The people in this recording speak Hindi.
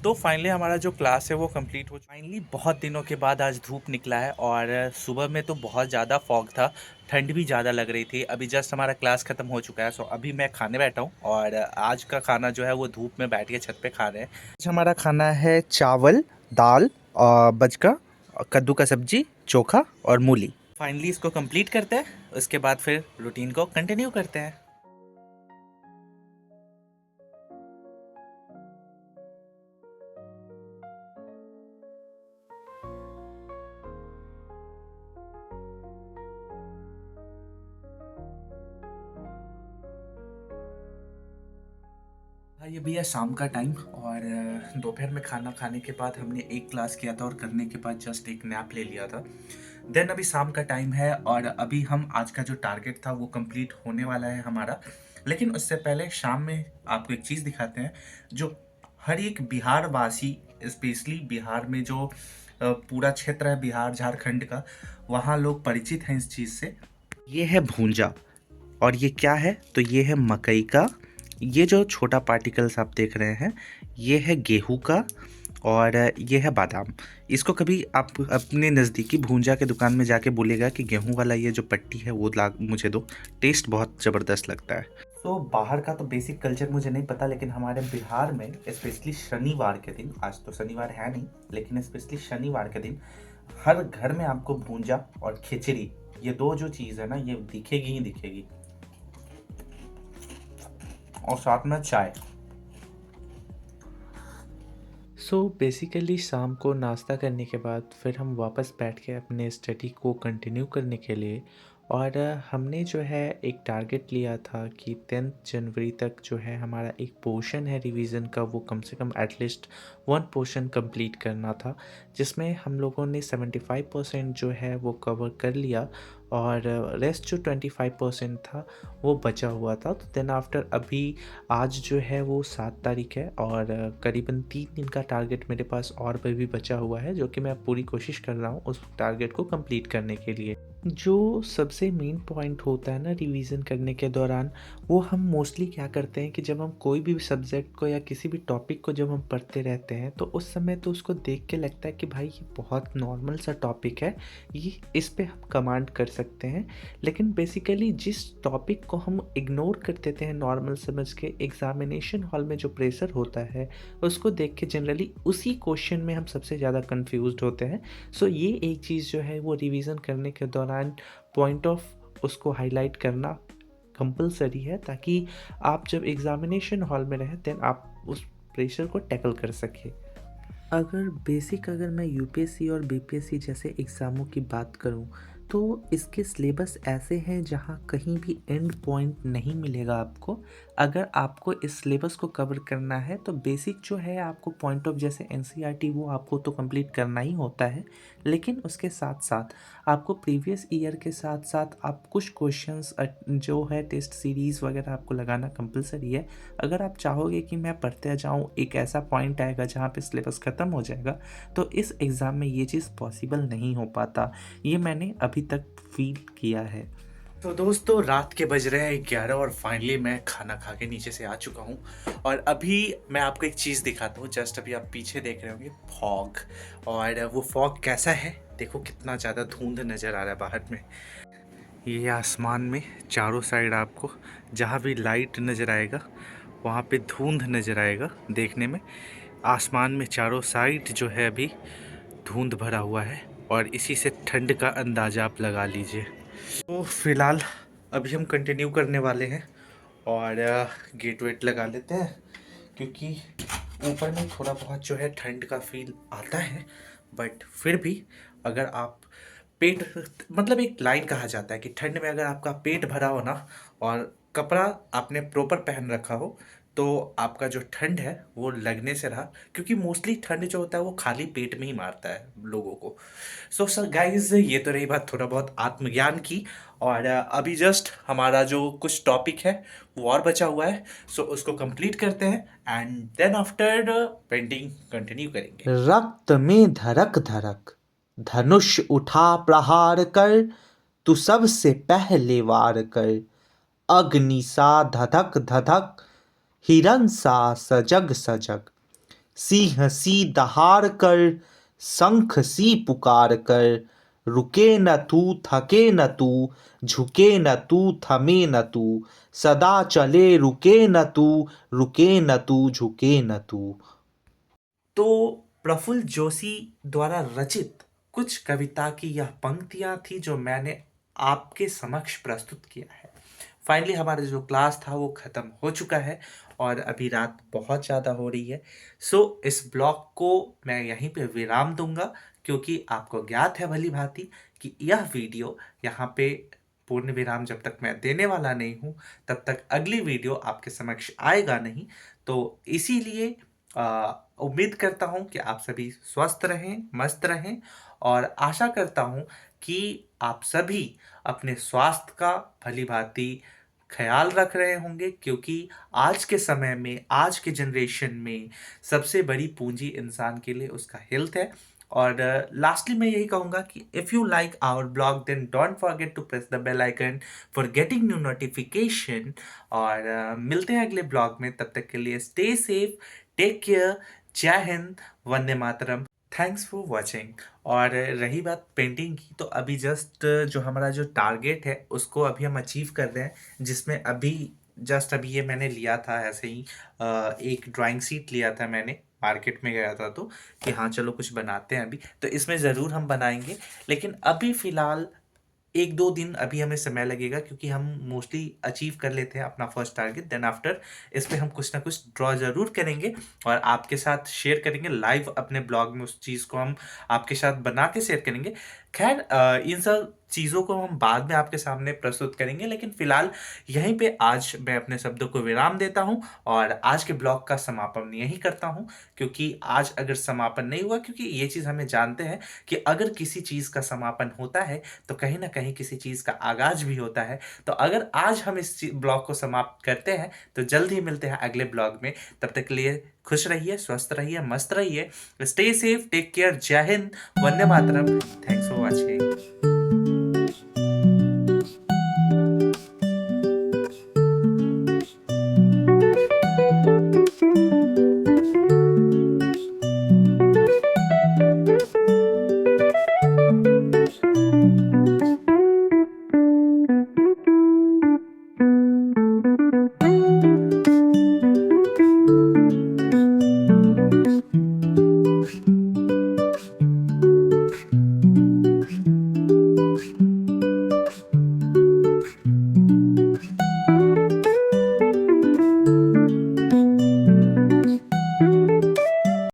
तो फाइनली हमारा जो क्लास है वो कंप्लीट हो फाइनली बहुत दिनों के बाद आज धूप निकला है और सुबह में तो बहुत ज़्यादा फॉग था। ठंड भी ज़्यादा लग रही थी। अभी जस्ट हमारा क्लास ख़त्म हो चुका है, सो अभी मैं खाने बैठा हूँ और आज का खाना जो है वो धूप में बैठ के छत पे खा रहे हैं। आज हमारा खाना है चावल, दाल और बजका, कद्दू का सब्जी, चोखा और मूली। फाइनली इसको कंप्लीट करते हैं, उसके बाद फिर रूटीन को कंटिन्यू करते हैं। हाँ, ये भैया शाम का टाइम और दोपहर में खाना खाने के बाद हमने एक क्लास किया था और करने के बाद जस्ट एक नैप ले लिया था। देन अभी शाम का टाइम है और अभी हम आज का जो टारगेट था वो कंप्लीट होने वाला है हमारा। लेकिन उससे पहले शाम में आपको एक चीज़ दिखाते हैं जो हर एक बिहार वासी, स्पेशली बिहार में जो पूरा क्षेत्र है बिहार झारखंड का, वहाँ लोग परिचित हैं इस चीज़ से। ये है भूंजा और ये क्या है, तो ये है मकई का। ये जो छोटा पार्टिकल्स आप देख रहे हैं ये है गेहूं का और ये है बादाम। इसको कभी आप अपने नज़दीकी भूंजा के दुकान में जाके बोलेगा कि गेहूं वाला ये जो पट्टी है वो ला मुझे दो। टेस्ट बहुत ज़बरदस्त लगता है। तो बाहर का तो बेसिक कल्चर मुझे नहीं पता, लेकिन हमारे बिहार में स्पेशली शनिवार के दिन, आज तो शनिवार है नहीं लेकिन स्पेशली शनिवार के दिन हर घर में आपको भूंजा और खिचड़ी, ये दो जो चीज़ है ना ये दिखेगी ही दिखेगी, और साथ में चाय। बेसिकली शाम को नाश्ता करने के बाद फिर हम वापस बैठ के अपने स्टडी को कंटिन्यू करने के लिए, और हमने जो है एक टारगेट लिया था कि 10th जनवरी तक जो है हमारा एक पोर्शन है रिवीजन का, वो कम से कम एटलीस्ट वन पोर्शन कंप्लीट करना था, जिसमें हम लोगों ने 75% जो है वो कवर कर लिया और रेस्ट जो 25% था वो बचा हुआ था। तो देन आफ्टर अभी आज जो है वो 7 तारीख है और करीबन 3 दिन का टारगेट मेरे पास और भी बचा हुआ है, जो कि मैं पूरी कोशिश कर रहा हूँ उस टारगेट को कंप्लीट करने के लिए। जो सबसे मेन पॉइंट होता है ना रिवीजन करने के दौरान, वो हम मोस्टली क्या करते हैं कि जब हम कोई भी सब्जेक्ट को या किसी भी टॉपिक को जब हम पढ़ते रहते हैं तो उस समय तो उसको देख के लगता है कि भाई ये बहुत नॉर्मल सा टॉपिक है, ये इस पे हम कमांड कर सकते हैं। लेकिन बेसिकली जिस टॉपिक को हम इग्नोर कर देते हैं नॉर्मल समझ के, एग्जामिनेशन हॉल में जो प्रेशर होता है उसको देख के जनरली उसी क्वेश्चन में हम सबसे ज़्यादा कंफ्यूज्ड होते हैं। सो ये एक चीज़ जो है वो रिवीजन करने के दौरान पॉइंट ऑफ उसको हाईलाइट करना कंपलसरी है, ताकि आप जब एग्जामिनेशन हॉल में रहें देन आप उस प्रेशर को टैकल कर सके। अगर मैं यूपीएससी और बीपीएससी जैसे एग्ज़ामों की बात करूं तो इसके सिलेबस ऐसे हैं जहां कहीं भी एंड पॉइंट नहीं मिलेगा आपको। अगर आपको इस सिलेबस को कवर करना है तो बेसिक जो है आपको पॉइंट ऑफ जैसे एनसीईआरटी वो आपको तो कंप्लीट करना ही होता है, लेकिन उसके साथ साथ आपको प्रीवियस ईयर के साथ साथ आप कुछ क्वेश्चंस जो है टेस्ट सीरीज़ वगैरह आपको लगाना कंपलसरी है। अगर आप चाहोगे कि मैं पढ़ते जाऊँ, एक ऐसा पॉइंट आएगा जहाँ पे सिलेबस ख़त्म हो जाएगा, तो इस एग्ज़ाम में ये चीज़ पॉसिबल नहीं हो पाता। ये मैंने अभी तक फील किया है। तो दोस्तों रात के बज रहे हैं 11 और फाइनली मैं खाना खा के नीचे से आ चुका हूँ और अभी मैं आपको एक चीज़ दिखाता हूँ। जस्ट अभी आप पीछे देख रहे होंगे फॉग, और वो फॉग कैसा है देखो, कितना ज़्यादा धुंध नज़र आ रहा है बाहर में। ये आसमान में चारों साइड आपको जहाँ भी लाइट नज़र आएगा वहाँ पे धुंध नज़र आएगा देखने में। आसमान में चारों साइड जो है अभी धुंध भरा हुआ है और इसी से ठंड का अंदाज़ा आप लगा लीजिए। तो फिलहाल अभी हम कंटिन्यू करने वाले हैं और गेट वेट लगा लेते हैं, क्योंकि ऊपर में थोड़ा बहुत जो है ठंड का फील आता है। बट फिर भी अगर आप पेट, मतलब एक लाइन कहा जाता है कि ठंड में अगर आपका पेट भरा हो ना और कपड़ा आपने प्रॉपर पहन रखा हो तो आपका जो ठंड है वो लगने से रहा, क्योंकि मोस्टली ठंड जो होता है वो खाली पेट में ही मारता है लोगों को। सो सर गाइज, ये तो रही बात थोड़ा बहुत आत्मज्ञान की, और अभी जस्ट हमारा जो कुछ टॉपिक है वो और बचा हुआ है, सो उसको कंप्लीट करते हैं and then after painting continue करेंगे। रक्त में धड़क धड़क धनुष उठा प्रहार कर, तू सबसे पहले वार कर। अग्नि सा धधक धधक, हिरण सा सजग सजग, सिंह सी दहाड़ कर, शंख सी पुकार कर, रुके न तू थके न तू, झुके न तू थमे न तू, सदा चले रुके न तू, रुके न तू झुके न तू। तो प्रफुल्ल जोशी द्वारा रचित कुछ कविता की यह पंक्तियां थी जो मैंने आपके समक्ष प्रस्तुत किया है। फाइनली हमारा जो क्लास था वो ख़त्म हो चुका है और अभी रात बहुत ज़्यादा हो रही है। सो इस ब्लॉग को मैं यहीं पे विराम दूंगा, क्योंकि आपको ज्ञात है भली भांति कि यह वीडियो यहाँ पे पूर्ण विराम जब तक मैं देने वाला नहीं हूँ तब तक अगली वीडियो आपके समक्ष आएगा नहीं। तो इसीलिए उम्मीद करता हूँ कि आप सभी स्वस्थ रहें, मस्त रहें, और आशा करता हूँ कि आप सभी अपने स्वास्थ्य का भली भांति ख्याल रख रहे होंगे, क्योंकि आज के समय में, आज के जनरेशन में सबसे बड़ी पूंजी इंसान के लिए उसका हेल्थ है। और लास्टली मैं यही कहूँगा कि if you like our blog then don't forget to press the bell icon for getting new notification. और मिलते हैं अगले ब्लॉग में, तब तक के लिए स्टे सेफ, टेक केयर, जय Hind, Vande Mataram, thanks for watching. और रही बात पेंटिंग की, तो अभी जस्ट जो हमारा जो टारगेट है उसको अभी हम अचीव कर रहे हैं, जिसमें अभी जस्ट अभी ये मैंने लिया था ऐसे ही एक ड्राइंग शीट लिया था मैंने, मार्केट में गया था तो कि हाँ चलो कुछ बनाते हैं अभी, तो इसमें ज़रूर हम बनाएंगे। लेकिन अभी फ़िलहाल 1-2 दिन अभी हमें समय लगेगा, क्योंकि हम मोस्टली अचीव कर लेते हैं अपना फर्स्ट टारगेट, देन आफ्टर इस पे हम कुछ ना कुछ ड्रॉ ज़रूर करेंगे और आपके साथ शेयर करेंगे लाइव अपने ब्लॉग में। उस चीज़ को हम आपके साथ बना के शेयर करेंगे। खैर इन सब चीज़ों को हम बाद में आपके सामने प्रस्तुत करेंगे, लेकिन फिलहाल यहीं पे आज मैं अपने शब्दों को विराम देता हूँ और आज के ब्लॉग का समापन यहीं करता हूँ। क्योंकि आज अगर समापन नहीं हुआ, क्योंकि ये चीज़ हमें जानते हैं कि अगर किसी चीज़ का समापन होता है तो कहीं ना कहीं किसी चीज़ का आगाज भी होता है। तो अगर आज हम इस ब्लॉग को समाप्त करते हैं तो जल्द ही मिलते हैं अगले ब्लॉग में। तब तक के लिए खुश रहिए, स्वस्थ रहिए, मस्त रहिए, स्टे सेफ, टेक केयर, जय Hind, Vande Mataram, thanks for watching.